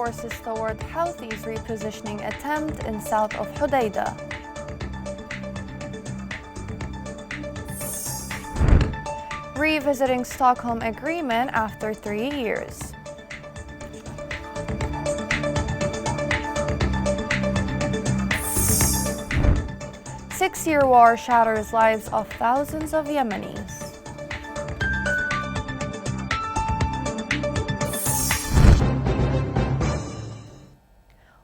forces toward Houthis repositioning attempt in south of Hodeidah. Revisiting Stockholm Agreement after 3 years. Six-year war shatters lives of thousands of Yemenis.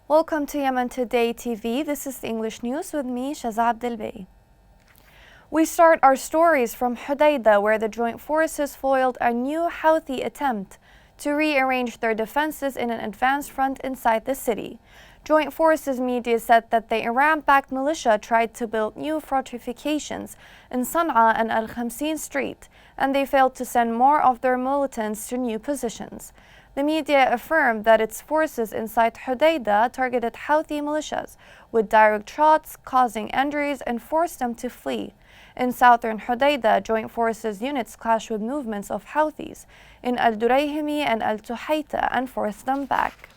Welcome to Yemen Today TV. This is the English news with me, Shaza Abdelbey. We start our stories from Hodeidah, where the joint forces foiled a new Houthi attempt to rearrange their defenses in an advanced front inside the city. Joint forces media said that the Iran-backed militia tried to build new fortifications in Sana'a and Al-Khamsin Street, and they failed to send more of their militants to new positions. The media affirmed that its forces inside Hodeidah targeted Houthi militias with direct shots, causing injuries and forced them to flee. In southern Hodeidah, joint forces units clashed with movements of Houthis in Al-Durayhimi and Al-Tuhayta and forced them back.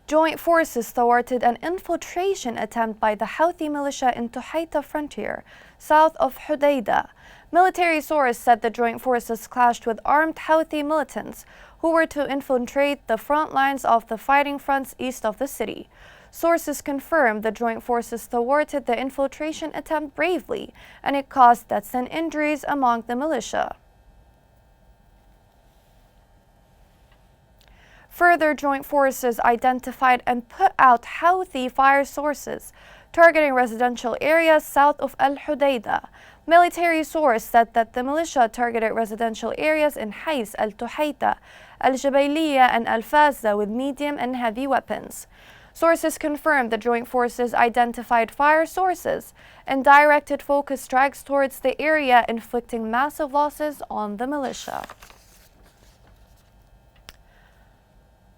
Joint forces thwarted an infiltration attempt by the Houthi militia in Tuhayta frontier, south of Hodeidah. Military sources said the joint forces clashed with armed Houthi militants who were to infiltrate the front lines of the fighting fronts east of the city. Sources confirmed the joint forces thwarted the infiltration attempt bravely, and it caused deaths and injuries among the militia. Further, joint forces identified and put out Houthi fire sources targeting residential areas south of Al-Hodeidah. Military source said that the militia targeted residential areas in Hais, Al-Tuhayta, Al-Jabayliyah and Al-Fazza with medium and heavy weapons. Sources confirmed the joint forces identified fire sources and directed focus strikes towards the area, inflicting massive losses on the militia.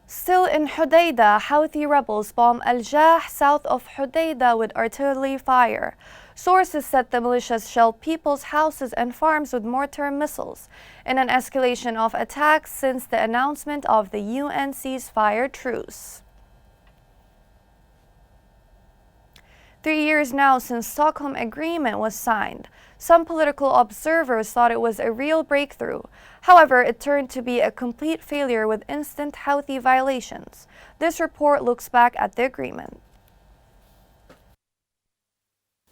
Still in Hodeidah, Houthi rebels bomb Al-Jah south of Hodeidah with artillery fire. Sources said the militias shelled people's houses and farms with mortar missiles in an escalation of attacks since the announcement of the UN ceasefire truce. 3 years now since Stockholm Agreement was signed. Some political observers thought it was a real breakthrough. However, it turned to be a complete failure with instant Houthi violations. This report looks back at the agreement.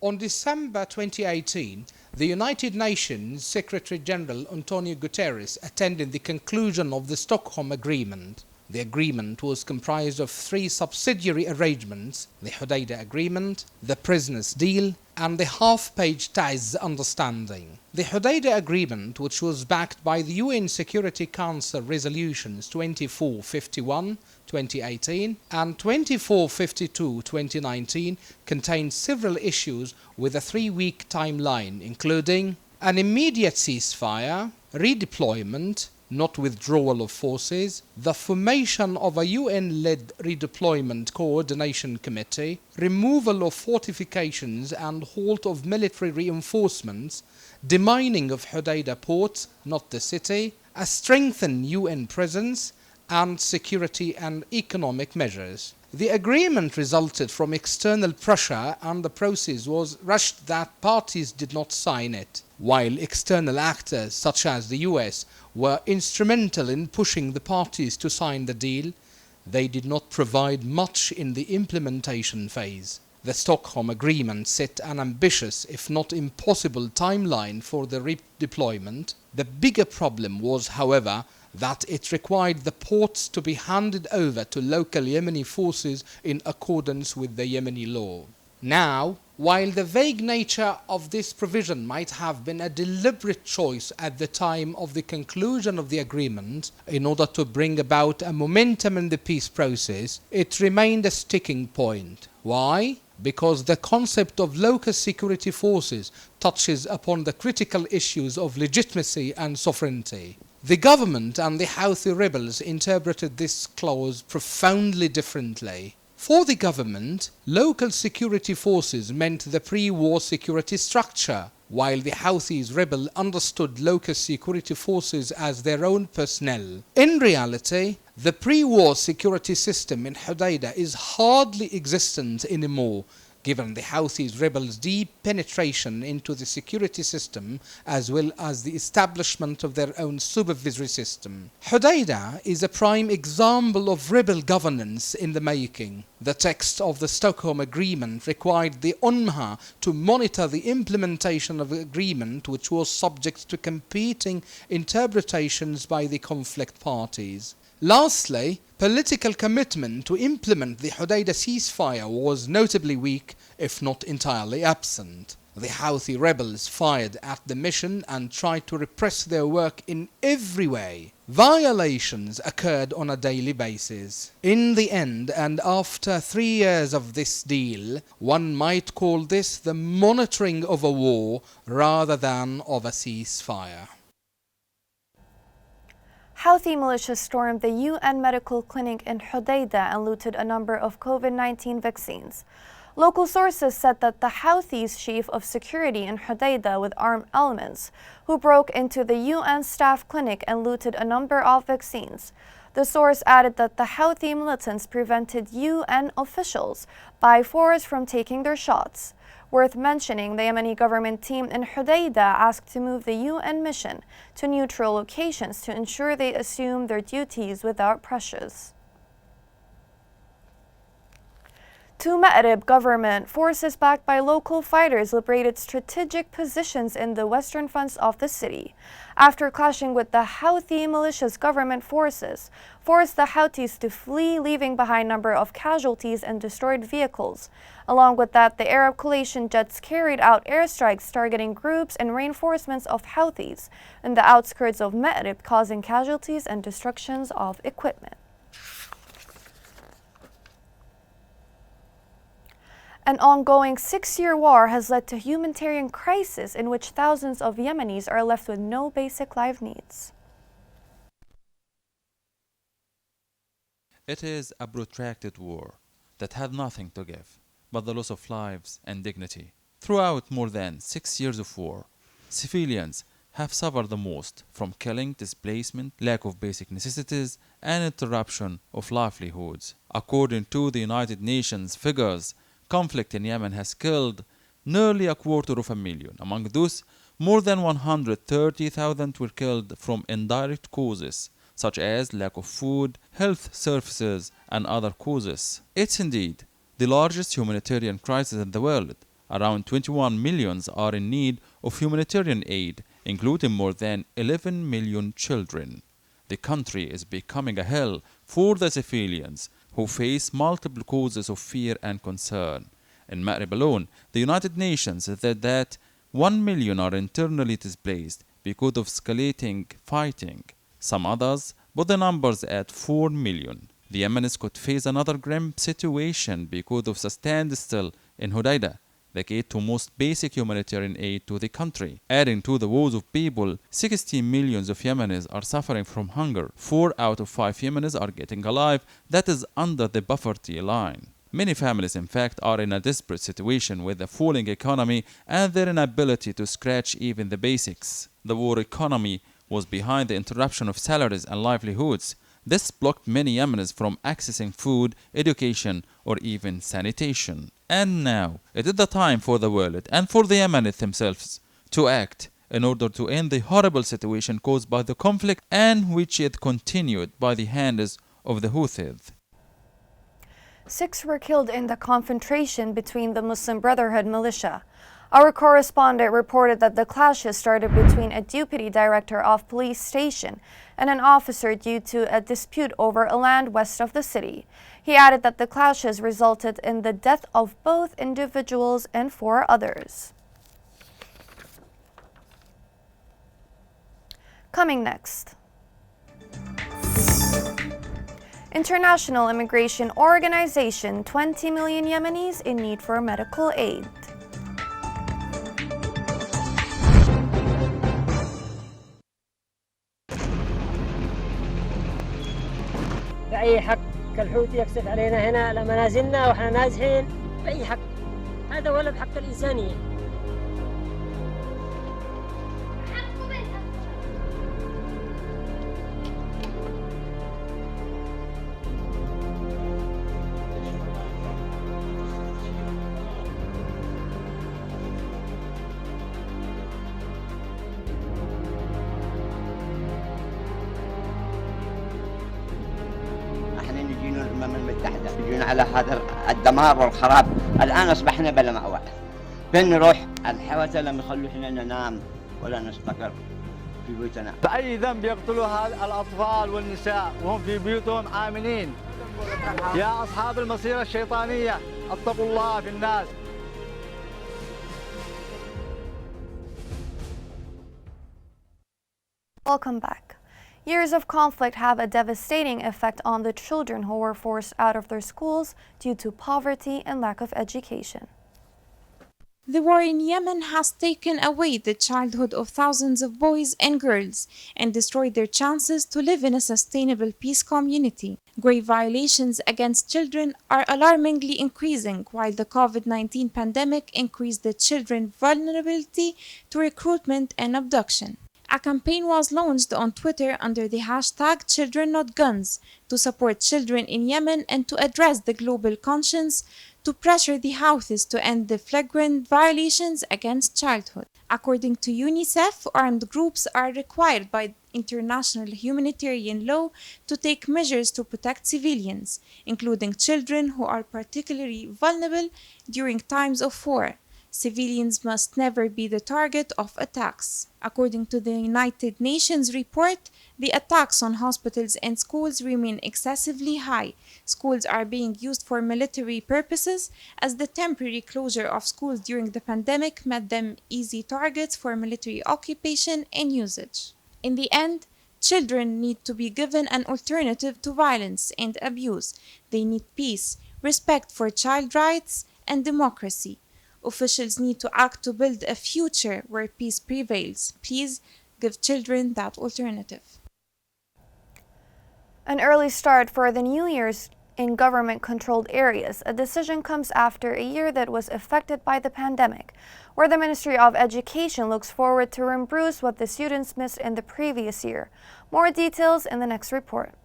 On December 2018, the United Nations Secretary General Antonio Guterres attended the conclusion of the Stockholm Agreement. The agreement was comprised of 3 subsidiary arrangements: the Hodeidah Agreement, the Prisoners' Deal, and the half-page Taiz Understanding. The Hodeidah Agreement, which was backed by the UN Security Council Resolutions 2451 (2018) and 2452 (2019), contained several issues with a 3-week timeline, including an immediate ceasefire, redeployment, not withdrawal of forces, the formation of a UN-led redeployment coordination committee, removal of fortifications and halt of military reinforcements, demining of Hodeidah port, not the city, a strengthened UN presence, and security and economic measures. The agreement resulted from external pressure, and the process was rushed that parties did not sign it. While external actors such as the US were instrumental in pushing the parties to sign the deal, they did not provide much in the implementation phase. The Stockholm Agreement set an ambitious, if not impossible, timeline for the redeployment. The bigger problem was, however, that it required the ports to be handed over to local Yemeni forces in accordance with the Yemeni law. Now, while the vague nature of this provision might have been a deliberate choice at the time of the conclusion of the agreement in order to bring about a momentum in the peace process, it remained a sticking point. Why? Because the concept of local security forces touches upon the critical issues of legitimacy and sovereignty. The government and the Houthi rebels interpreted this clause profoundly differently. For the government, local security forces meant the pre-war security structure. while the Houthis rebel understood local security forces as their own personnel. In reality, the pre-war security system in Hodeidah is hardly existent anymore, given the Houthis rebels' deep penetration into the security system as well as the establishment of their own supervisory system. Hodeidah is a prime example of rebel governance in the making. The text of the Stockholm Agreement required the UNMHA to monitor the implementation of the agreement, which was subject to competing interpretations by the conflict parties. Lastly, political commitment to implement the Hodeidah ceasefire was notably weak, if not entirely absent. The Houthi rebels fired at the mission and tried to repress their work in every way. Violations occurred on a daily basis. In the end, and after 3 years of this deal, one might call this the monitoring of a war rather than of a ceasefire. Houthi militias stormed the UN medical clinic in Hodeidah and looted a number of COVID-19 vaccines. Local sources said that the Houthis' chief of security in Hodeidah with armed elements, who broke into the UN staff clinic and looted a number of vaccines. The source added that the Houthi militants prevented UN officials by force from taking their shots. Worth mentioning, the Yemeni government team in Hodeidah asked to move the UN mission to neutral locations to ensure they assume their duties without pressures. Two Ma'rib government forces backed by local fighters liberated strategic positions in the western fronts of the city. After clashing with the Houthi militias, government forces forced the Houthis to flee, leaving behind a number of casualties and destroyed vehicles. Along with that, the Arab coalition jets carried out airstrikes targeting groups and reinforcements of Houthis in the outskirts of Ma'rib, causing casualties and destructions of equipment. An ongoing 6-year war has led to a humanitarian crisis in which thousands of Yemenis are left with no basic life needs. It is a protracted war that had nothing to give but the loss of lives and dignity. Throughout more than 6 years of war, civilians have suffered the most from killing, displacement, lack of basic necessities, and interruption of livelihoods. According to the United Nations figures, conflict in Yemen has killed nearly 250,000. Among those, more than 130,000 were killed from indirect causes, such as lack of food, health services, and other causes. It's indeed the largest humanitarian crisis in the world. Around 21 million are in need of humanitarian aid, including more than 11 million children. The country is becoming a hell for the civilians who face multiple causes of fear and concern. In Ma'rib alone, the United Nations said that 1 million are internally displaced because of escalating fighting. Some others put the numbers at 4 million. The Yemenis could face another grim situation because of the standstill in Hodeidah, the key to most basic humanitarian aid to the country. Adding to the woes of people, 16 million of Yemenis are suffering from hunger. 4 out of 5 Yemenis are getting alive, that is under the poverty line. Many families, in fact, are in a desperate situation with a falling economy and their inability to scratch even the basics. The war economy was behind the interruption of salaries and livelihoods. This blocked many Yemenis from accessing food, education, or even sanitation. And now, it is the time for the world and for the Yemenis themselves to act in order to end the horrible situation caused by the conflict and which is continued by the hands of the Houthis. 6 were killed in the confrontation between the Muslim Brotherhood militia. Our correspondent reported that the clashes started between a deputy director of police station and an officer due to a dispute over a land west of the city. He added that the clashes resulted in the death of both individuals and 4 others. Coming next. International Immigration Organization, 20 million Yemenis in need for medical aid. بأي حق الحوثي يقصف علينا هنا على منازلنا وإحنا نازحين بأي حق؟ هذا ولا بحق الإنسانية. على هذا الدمار والخراب. الآن أصبحنا بلا مأوى، فين نروح؟ الحوثة لم يخلونا ننام ولا نستقر في بيوتنا. بأي ذنب يقتلوا الأطفال والنساء وهم في بيوتهم آمنين؟ يا أصحاب المصيرة الشيطانية اتقوا الله في الناس. Welcome back. Years of conflict have a devastating effect on the children who were forced out of their schools due to poverty and lack of education. The war in Yemen has taken away the childhood of thousands of boys and girls and destroyed their chances to live in a sustainable peace community. Grave violations against children are alarmingly increasing, while the COVID-19 pandemic increased the children's vulnerability to recruitment and abduction. A campaign was launched on Twitter under the hashtag #ChildrenNotGuns to support children in Yemen and to address the global conscience to pressure the houthis to end the flagrant violations against childhood. According to UNICEF, armed groups are required by international humanitarian law to take measures to protect civilians, including children who are particularly vulnerable during times of war. Civilians must never be the target of attacks. According to the United Nations report, the attacks on hospitals and schools remain excessively high. Schools are being used for military purposes, as the temporary closure of schools during the pandemic made them easy targets for military occupation and usage. In the end, children need to be given an alternative to violence and abuse. They need peace, respect for child rights, and democracy. Officials need to act to build a future where peace prevails. Please give children that alternative. An early start for the New Year's in government-controlled areas. A decision comes after a year that was affected by the pandemic, where the Ministry of Education looks forward to reimburse what the students missed in the previous year. More details in the next report.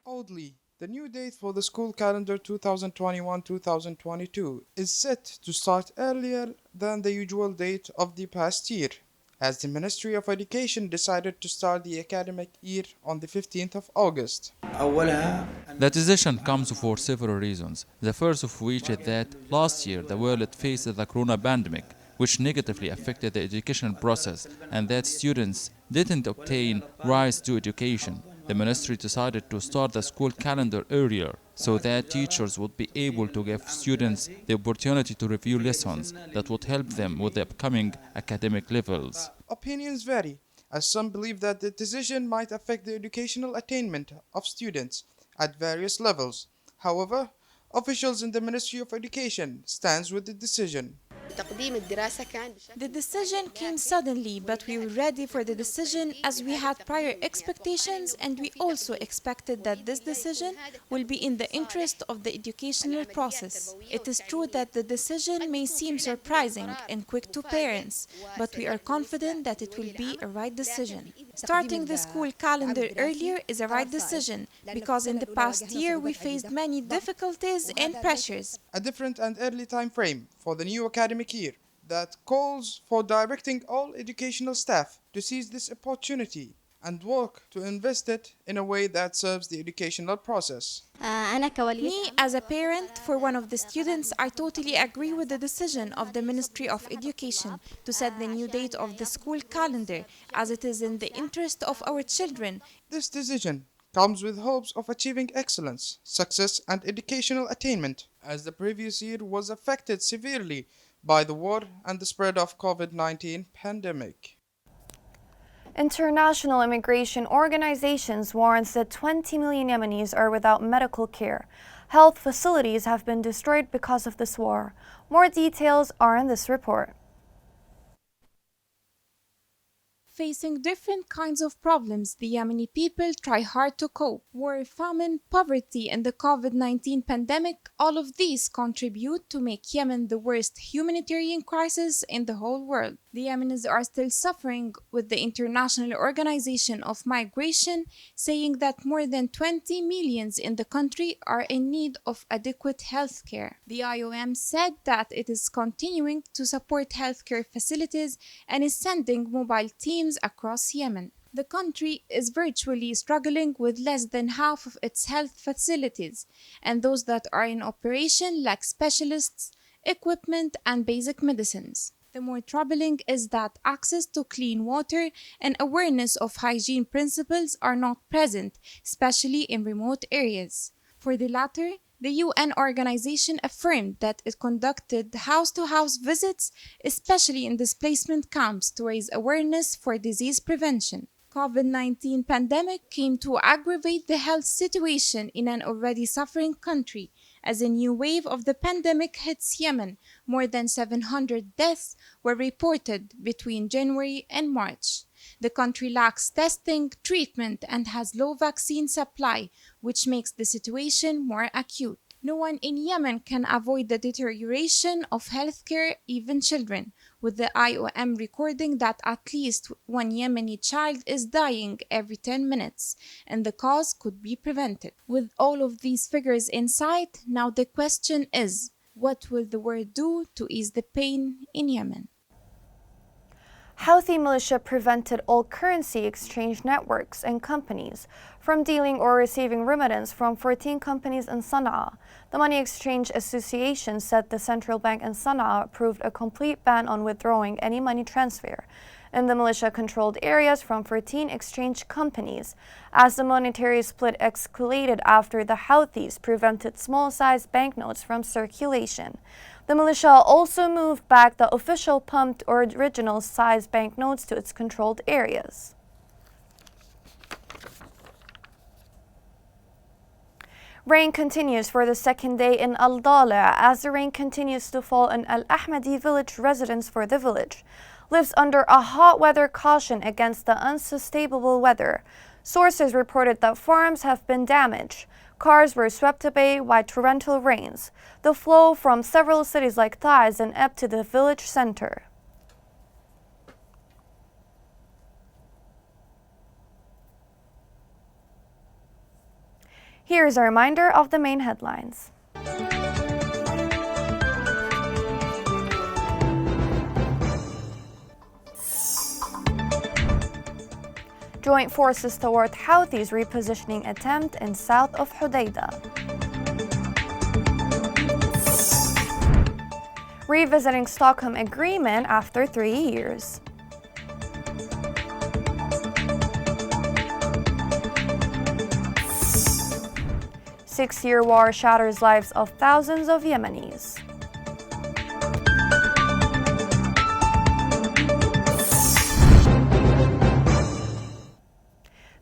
Oddly, the new date for the school calendar 2021-2022 is set to start earlier than the usual date of the past year, as the Ministry of Education decided to start the academic year on the 15th of August. The decision comes for several reasons, the first of which is that last year the world faced the corona pandemic, which negatively affected the education process, and that students didn't obtain rights to education. The ministry decided to start the school calendar earlier so that teachers would be able to give students the opportunity to review lessons that would help them with the upcoming academic levels. Opinions vary, as some believe that the decision might affect the educational attainment of students at various levels. However, officials in the Ministry of Education stands with the decision. The decision came suddenly, but we were ready for the decision as we had prior expectations, and we also expected that this decision will be in the interest of the educational process. It is true that the decision may seem surprising and quick to parents, but we are confident that it will be a right decision. Starting the school calendar earlier is a right decision because in the past year we faced many difficulties and pressures. A different and early time frame for the new academic year that calls for directing all educational staff to seize this opportunity and work to invest it in a way that serves the educational process. Me, as a parent for one of the students, I totally agree with the decision of the Ministry of Education to set the new date of the school calendar, as it is in the interest of our children. This decision comes with hopes of achieving excellence, success, and educational attainment, as the previous year was affected severely by the war and the spread of COVID-19 pandemic. International immigration organizations warns that 20 million Yemenis are without medical care. Health facilities have been destroyed because of this war. More details are in this report. Facing different kinds of problems, the Yemeni people try hard to cope. War, famine, poverty, and the COVID-19 pandemic, all of these contribute to make Yemen the worst humanitarian crisis in the whole world. The Yemenis are still suffering, with the International Organization of Migration saying that more than 20 million in the country are in need of adequate health care. The IOM said that it is continuing to support healthcare facilities and is sending mobile teams across Yemen. The country is virtually struggling with less than half of its health facilities, and those that are in operation lack specialists, equipment, and basic medicines. The more troubling is that access to clean water and awareness of hygiene principles are not present, especially in remote areas. For the latter, the UN organization affirmed that it conducted house-to-house visits, especially in displacement camps, to raise awareness for disease prevention. COVID-19 pandemic came to aggravate the health situation in an already suffering country. As a new wave of the pandemic hits Yemen, more than 700 deaths were reported between January and March. The country lacks testing, treatment, and has low vaccine supply, which makes the situation more acute. No one in Yemen can avoid the deterioration of healthcare, even children, with the IOM recording that at least one Yemeni child is dying every 10 minutes, and the cause could be prevented. With all of these figures in sight, now the question is, what will the world do to ease the pain in Yemen? Houthi militia prevented all currency exchange networks and companies from dealing or receiving remittance from 14 companies in Sana'a. The Money Exchange Association said the central bank in Sana'a approved a complete ban on withdrawing any money transfer in the militia-controlled areas from 14 exchange companies, as the monetary split escalated after the Houthis prevented small-sized banknotes from circulation. The militia also moved back the official pumped or original-sized banknotes to its controlled areas. Rain continues for the second day in Al-Dala as the rain continues to fall in Al-Ahmadi village. Residents for the village lives under a hot weather caution against the unsustainable weather. Sources reported that farms have been damaged. Cars were swept away by torrential rains. The flow from several cities like Taiz and Eb to the village center. Here is a reminder of the main headlines. Joint forces toward Houthis repositioning attempt in south of Hodeidah. Revisiting Stockholm Agreement after 3 years. Six-year war shatters lives of thousands of Yemenis.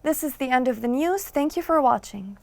This is the end of the news. Thank you for watching.